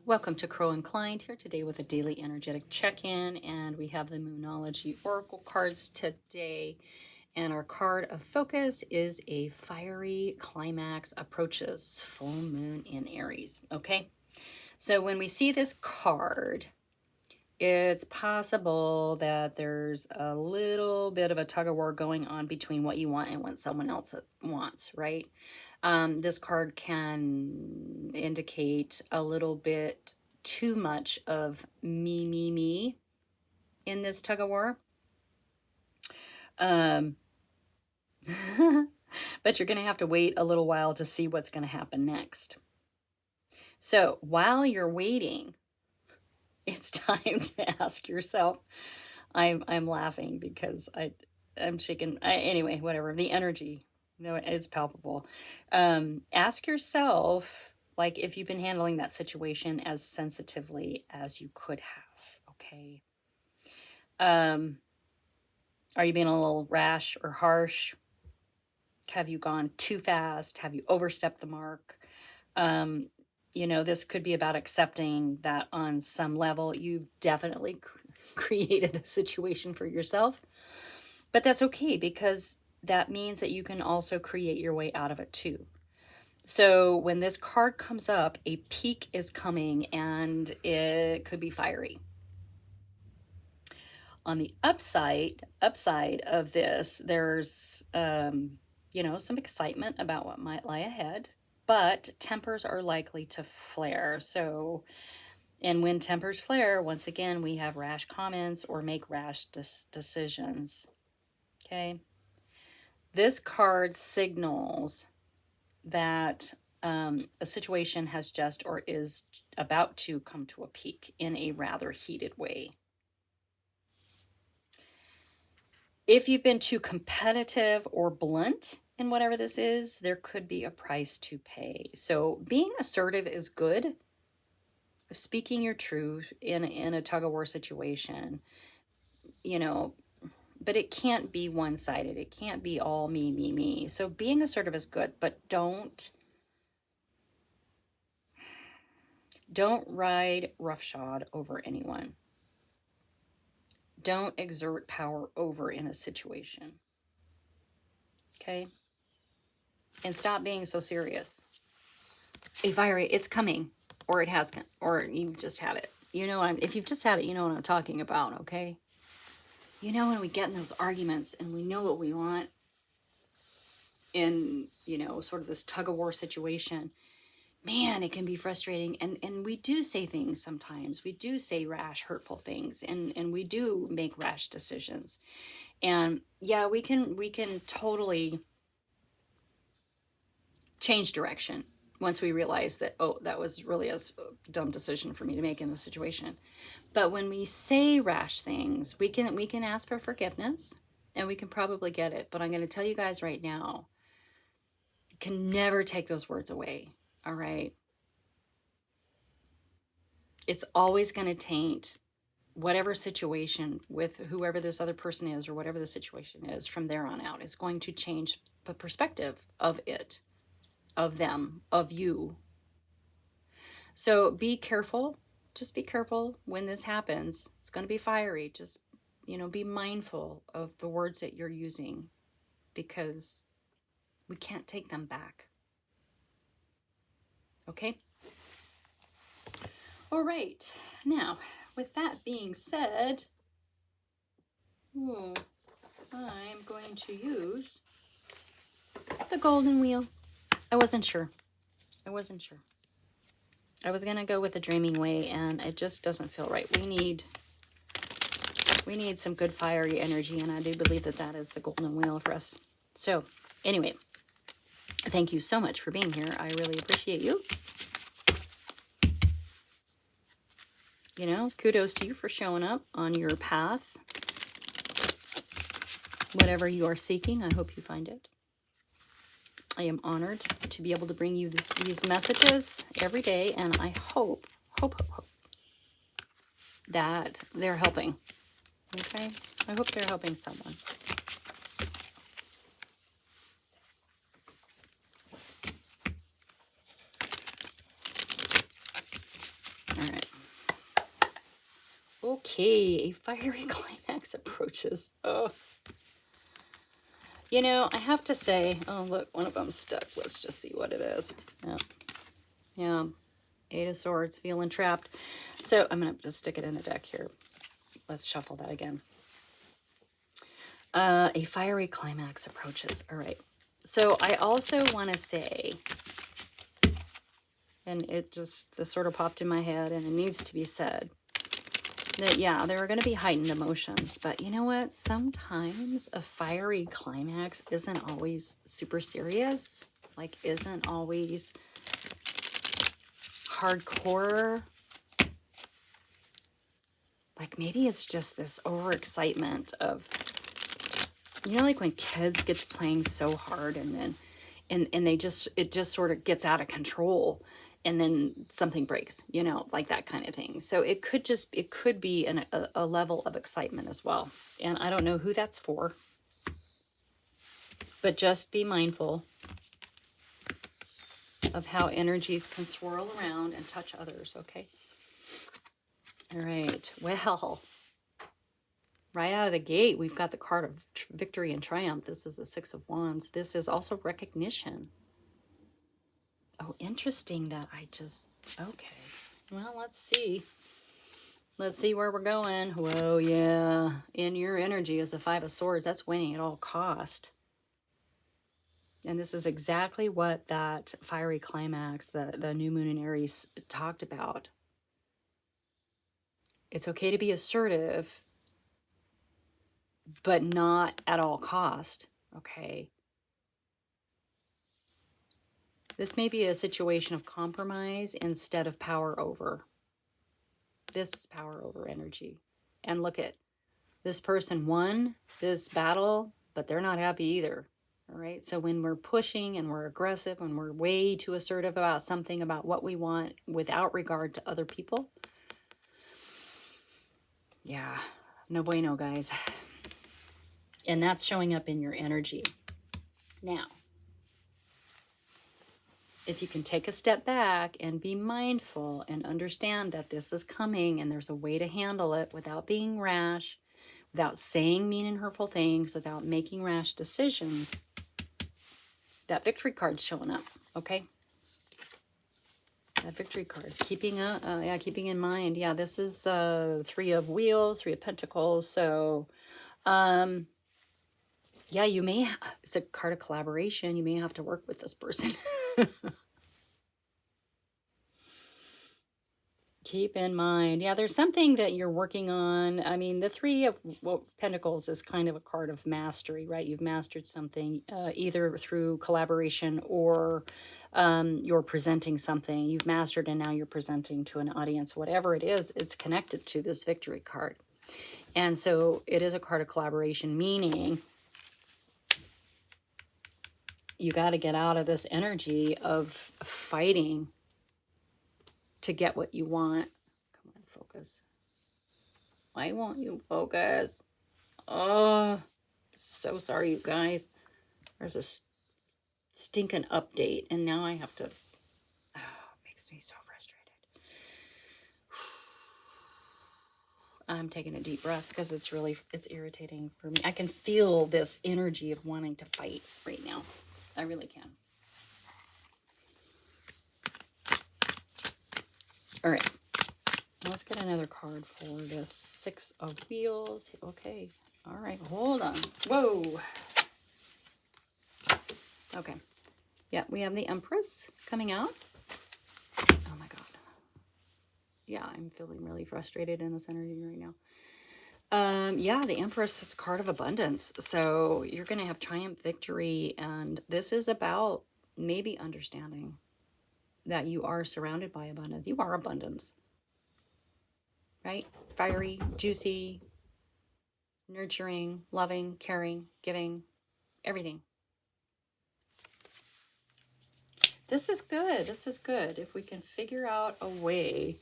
Welcome to Crow Inclined here today with a daily energetic check-in, and we have the Moonology Oracle cards today. And our card of focus is a Fiery Climax approaches full moon in Aries. Okay, so when we see this card, it's possible that there's a little bit of a tug of war going on between what you want and what someone else wants, right? This card can indicate a little bit too much of me in this tug of war. But you're going to have to wait a little while to see what's going to happen next. So while you're waiting, it's time to ask yourself, I'm laughing because I'm shaking. Anyway, whatever, the energy, it's palpable. Ask yourself, like, if you've been handling that situation as sensitively as you could have, okay? Are you being a little rash or harsh? Have you gone too fast? Have you overstepped the mark? This could be about accepting that on some level you've definitely created a situation for yourself. But that's okay, because that means that you can also create your way out of it too. So when this card comes up, a peak is coming and it could be fiery. On the upside of this, there's, some excitement about what might lie ahead, but tempers are likely to flare. So, and when tempers flare, once again, we have rash comments or make rash decisions. Okay. This card signals that a situation has just or is about to come to a peak in a rather heated way. If you've been too competitive or blunt in whatever this is, there could be a price to pay. So being assertive is good. Speaking your truth in a tug-of-war situation, but it can't be one-sided. It can't be all me. So being assertive is good, but don't ride roughshod over anyone. Don't exert power over in a situation. Okay? And stop being so serious. A fiery, it's coming, or it has, or you've just had it. If you've just had it, you know what I'm talking about, okay? When we get in those arguments and we know what we want in, sort of this tug-of-war situation, man, it can be frustrating. And we do say things sometimes. We do say rash, hurtful things, and we do make rash decisions. And yeah, we can totally change direction once we realize that, oh, that was really a dumb decision for me to make in this situation. But when we say rash things, we can ask for forgiveness, and we can probably get it. But I'm going to tell you guys right now, you can never take those words away, all right? It's always going to taint whatever situation with whoever this other person is, or whatever the situation is from there on out. It's going to change the perspective of it, of them, of you. So be careful. Just be careful when this happens. It's going to be fiery. Just, be mindful of the words that you're using, because we can't take them back. Okay? All right. Now, with that being said, I'm going to use the golden wheel. I wasn't sure. I was going to go with the dreaming way, and it just doesn't feel right. We need some good fiery energy, and I do believe that is the golden wheel for us. So, anyway, thank you so much for being here. I really appreciate you. Kudos to you for showing up on your path. Whatever you are seeking, I hope you find it. I am honored to be able to bring you these messages every day, and I hope that they're helping. Okay? I hope they're helping someone. All Okay, a fiery climax approaches. Oh. You know, I have to say, oh, look, one of them's stuck. Let's just see what it is. Yeah. Yeah. Eight of Swords, feeling trapped. So I'm going to just stick it in the deck here. Let's shuffle that again. A fiery climax approaches. All right. So I also want to say, and this sort of popped in my head and it needs to be said, that, yeah, there are going to be heightened emotions. But you know what? Sometimes a fiery climax isn't always super serious. Like, isn't always hardcore. Like, maybe it's just this overexcitement of, you know, like when kids get to playing so hard and then and it just sort of gets out of control and then something breaks, you know, like that kind of thing. So it could be a level of excitement as well. And I don't know who that's for, but just be mindful of how energies can swirl around and touch others, okay? All right, well, right out of the gate, we've got the card of victory and triumph. This is the Six of Wands. This is also recognition. Oh, interesting that okay. Well, let's see. Let's see where we're going. Whoa, yeah. In your energy is the Five of Swords. That's winning at all cost. And this is exactly what that fiery climax, the new moon in Aries, talked about. It's okay to be assertive, but not at all cost, okay? This may be a situation of compromise instead of power over. This is power over energy. And look at this person won this battle, but they're not happy either. All right. So when we're pushing and we're aggressive and we're way too assertive about something, about what we want without regard to other people. Yeah. No bueno, guys. And that's showing up in your energy. Now, if you can take a step back and be mindful and understand that this is coming and there's a way to handle it without being rash, without saying mean and hurtful things, without making rash decisions, that victory card's showing up, okay? That victory card is keeping in mind. Yeah, this is Three of Wheels, Three of Pentacles. So, yeah, it's a card of collaboration. You may have to work with this person. Keep in mind. Yeah, there's something that you're working on. I mean, the Three of Pentacles is kind of a card of mastery, right? You've mastered something either through collaboration or you're presenting something. You've mastered and now you're presenting to an audience. Whatever it is, it's connected to this victory card. And so it is a card of collaboration, meaning you got to get out of this energy of fighting to get what you want. Come on, focus. Why won't you focus? Oh, so sorry, you guys. There's a stinking update, and now I have to... Oh, it makes me so frustrated. I'm taking a deep breath because it's irritating for me. I can feel this energy of wanting to fight right now. I really can. All right. Let's get another card for the Six of Wheels. Okay. All right. Hold on. Whoa. Okay. Yeah, we have the Empress coming out. Oh my God. Yeah, I'm feeling really frustrated in this energy right now. Yeah, the Empress, it's a card of abundance. So you're going to have triumph, victory. And this is about maybe understanding that you are surrounded by abundance. You are abundance. Right? Fiery, juicy, nurturing, loving, caring, giving, everything. This is good. This is good. If we can figure out a way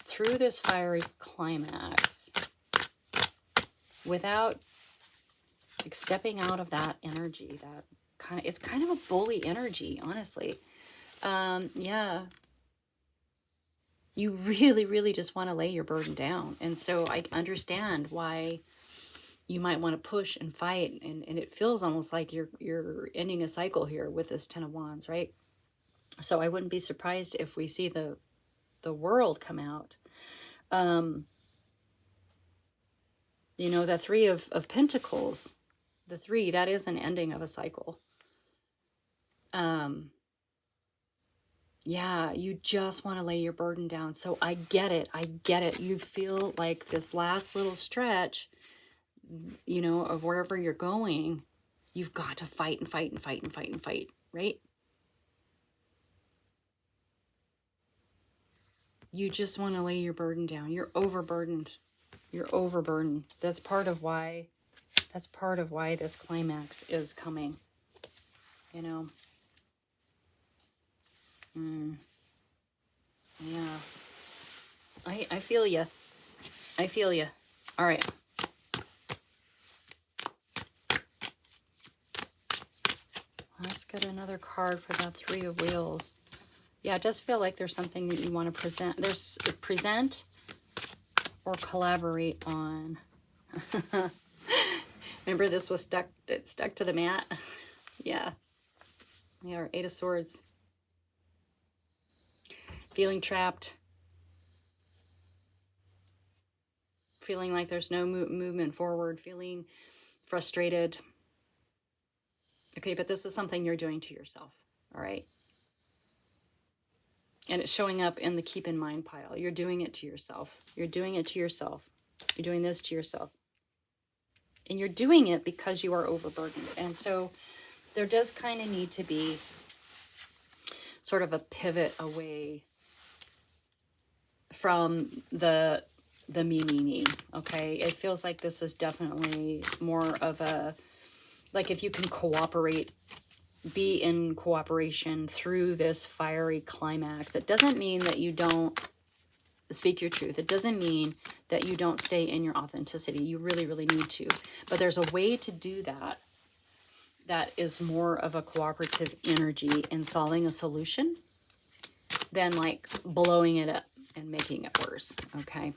through this fiery climax without stepping out of that energy, it's kind of a bully energy, honestly. Yeah. You really, really just want to lay your burden down. And so I understand why you might want to push and fight. And it feels almost like you're ending a cycle here with this Ten of Wands, right? So I wouldn't be surprised if we see the world come out. You know, the Three of Pentacles, the three, that is an ending of a cycle. Yeah, you just want to lay your burden down. So I get it. I get it. You feel like this last little stretch, you know, of wherever you're going, you've got to fight and fight and fight and fight and fight, right? You just want to lay your burden down. You're overburdened. You're overburdened. That's part of why this climax is coming, you know. Yeah. I feel you. I feel you. All right. Let's get another card for that Three of Wheels. Yeah, it does feel like there's something that you want to present. There's present or collaborate on. Remember, this was stuck. It stuck to the mat. Yeah. Yeah, or Eight of Swords. Feeling trapped. Feeling like there's no movement forward. Feeling frustrated. Okay, but this is something you're doing to yourself. All right. And it's showing up in the keep in mind pile. You're doing it to yourself. You're doing it to yourself. You're doing this to yourself. And you're doing it because you are overburdened. And so there does kind of need to be sort of a pivot away from the me. Okay, it feels like this is definitely more of a, like, if you can cooperate, be in cooperation through this fiery climax. It doesn't mean that you don't speak your truth. It doesn't mean that you don't stay in your authenticity. You really, really need to. But there's a way to do that that is more of a cooperative energy in solving a solution than like blowing it up and making it worse. Okay.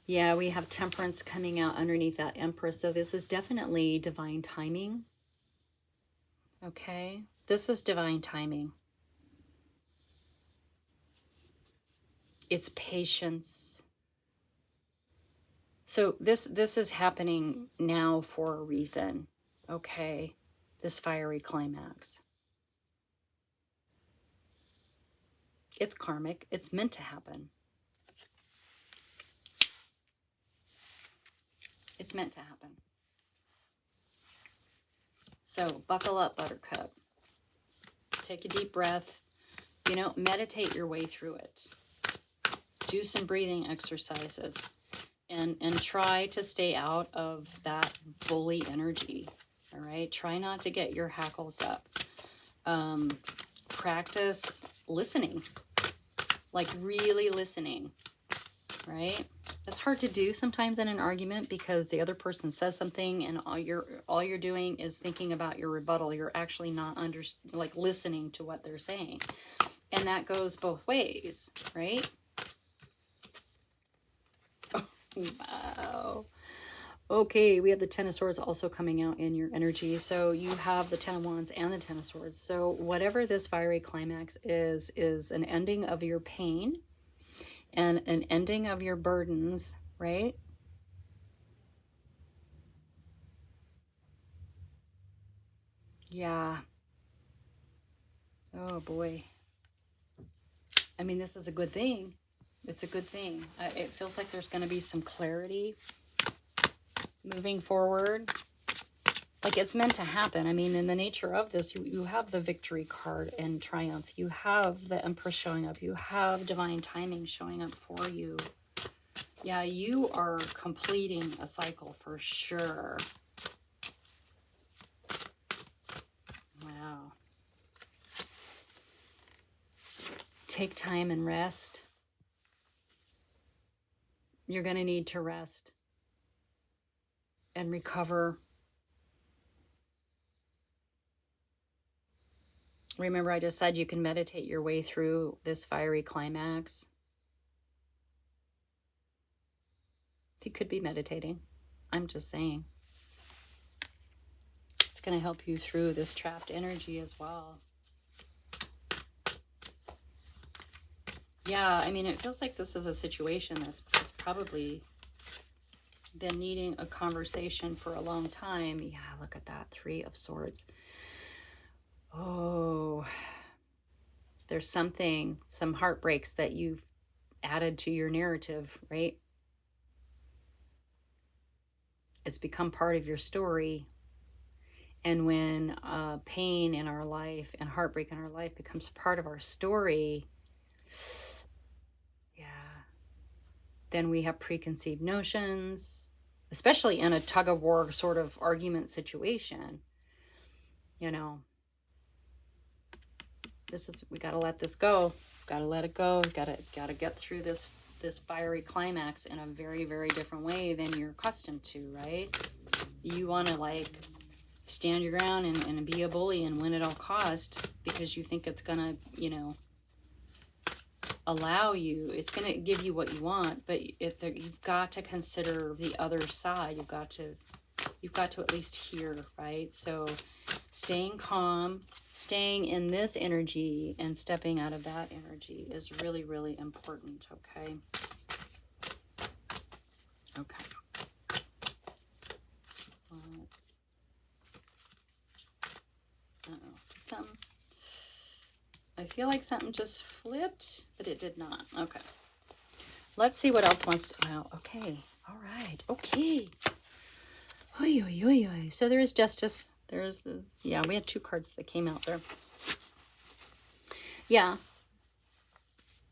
Yeah, we have Temperance coming out underneath that Empress. So this is definitely divine timing. Okay. This is divine timing. It's patience. So this is happening now for a reason. Okay. This fiery climax. It's karmic. It's meant to happen. It's meant to happen. So buckle up, Buttercup. Take a deep breath. You know, meditate your way through it. Do some breathing exercises. And try to stay out of that bully energy. All right? Try not to get your hackles up. Practice listening. Like really listening. Right? That's hard to do sometimes in an argument because the other person says something and all you're doing is thinking about your rebuttal. You're actually not listening to what they're saying. And that goes both ways, right? Wow. Okay, we have the Ten of Swords also coming out in your energy. So you have the Ten of Wands and the Ten of Swords. So whatever this fiery climax is an ending of your pain and an ending of your burdens, right? Yeah. Oh, boy. I mean, this is a good thing. It's a good thing. It feels like there's going to be some clarity moving forward. Like it's meant to happen. I mean, in the nature of this, you have the victory card and triumph. You have the Empress showing up. You have divine timing showing up for you. Yeah, you are completing a cycle for sure. Wow. Take time and rest. You're going to need to rest and recover. Remember, I just said you can meditate your way through this fiery climax. You could be meditating. I'm just saying. It's going to help you through this trapped energy as well. Yeah, I mean, it feels like this is a situation that's probably been needing a conversation for a long time. Yeah, look at that. 3 of Swords. Oh, there's some heartbreaks that you've added to your narrative, right? It's become part of your story. And when pain in our life and heartbreak in our life becomes part of our story, yeah, then we have preconceived notions, especially in a tug-of-war sort of argument situation. You know, we got to let this go. Got to let it go. Got to get through this fiery climax in a very, very different way than you're accustomed to, right? You want to like stand your ground and be a bully and win at all cost because you think it's gonna, you know, allow you, it's gonna give you what you want. But you've got to consider the other side. You've got to at least hear, right? So staying calm, staying in this energy and stepping out of that energy is really, really important. Okay. I feel like something just flipped, but it did not. Okay. Let's see what else wants to... Wow. Okay. All right. Okay. Oy, oy, oy, oy. So there is justice. There's the... Yeah, we had 2 cards that came out there. Yeah.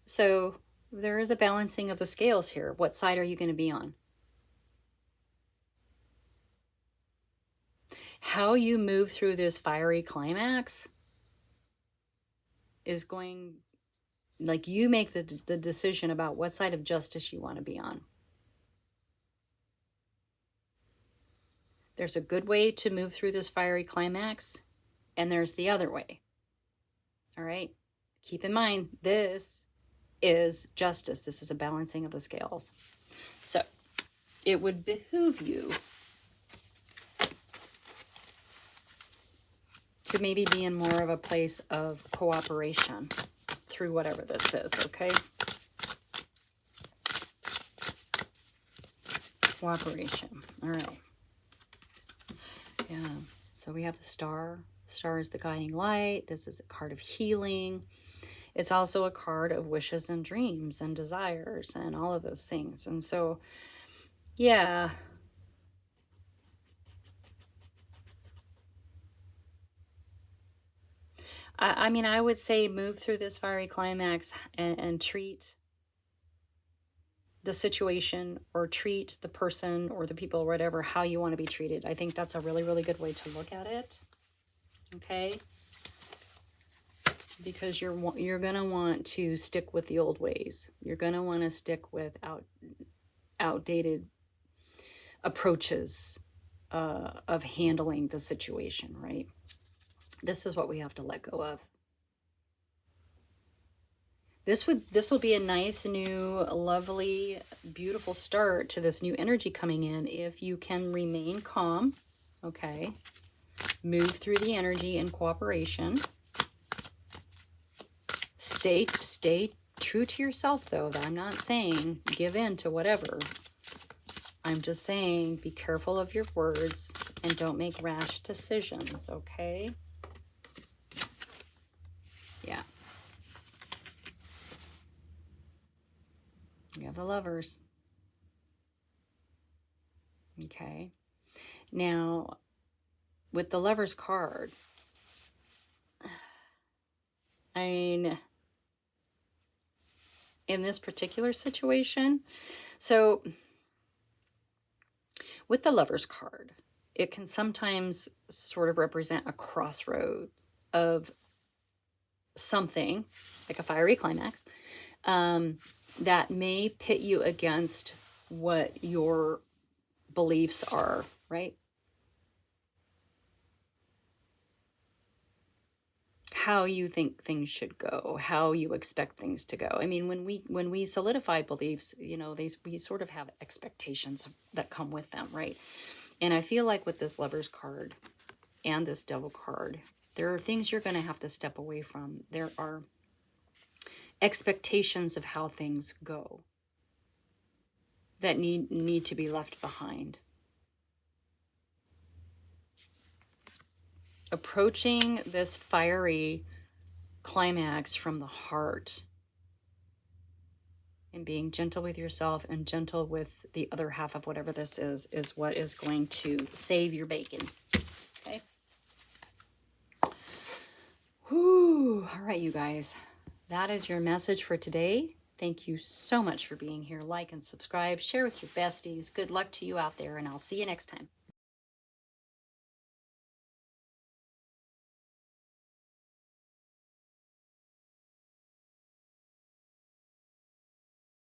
So there is a balancing of the scales here. What side are you going to be on? How you move through this fiery climax is going, like, you make the decision about what side of justice you want to be on. There's a good way to move through this fiery climax, and there's the other way. All right? Keep in mind, this is justice. This is a balancing of the scales. So it would behoove you to maybe be in more of a place of cooperation through whatever this is, okay? Cooperation. All right. Yeah. So we have the Star. Star is the guiding light. This is a card of healing. It's also a card of wishes and dreams and desires and all of those things. And so, yeah. I mean, I would say move through this fiery climax and treat the situation or treat the person or the people or whatever how you want to be treated. I think that's a really, really good way to look at it. Okay? Because you're going to want to stick with the old ways. You're going to want to stick with outdated approaches of handling the situation, right? This is what we have to let go of. This will be a nice, new, lovely, beautiful start to this new energy coming in if you can remain calm, okay? Move through the energy in cooperation. Stay true to yourself, though. I'm not saying give in to whatever. I'm just saying be careful of your words and don't make rash decisions, okay? Yeah. We have the Lovers. Okay. Now, with the Lovers card, I mean, in this particular situation, so with the Lovers card, it can sometimes sort of represent a crossroad of something, like a fiery climax, that may pit you against what your beliefs are, right? how you think things should go, how you expect things to go. I mean, when we solidify beliefs, you know, we sort of have expectations that come with them, right? And I feel like with this Lover's card and this Devil card, there are things you're going to have to step away from. There are expectations of how things go that need to be left behind. Approaching this fiery climax from the heart and being gentle with yourself and gentle with the other half of whatever this is what is going to save your bacon. Okay. Whew. All right, you guys. That is your message for today. Thank you so much for being here. Like and subscribe. Share with your besties. Good luck to you out there, and I'll see you next time.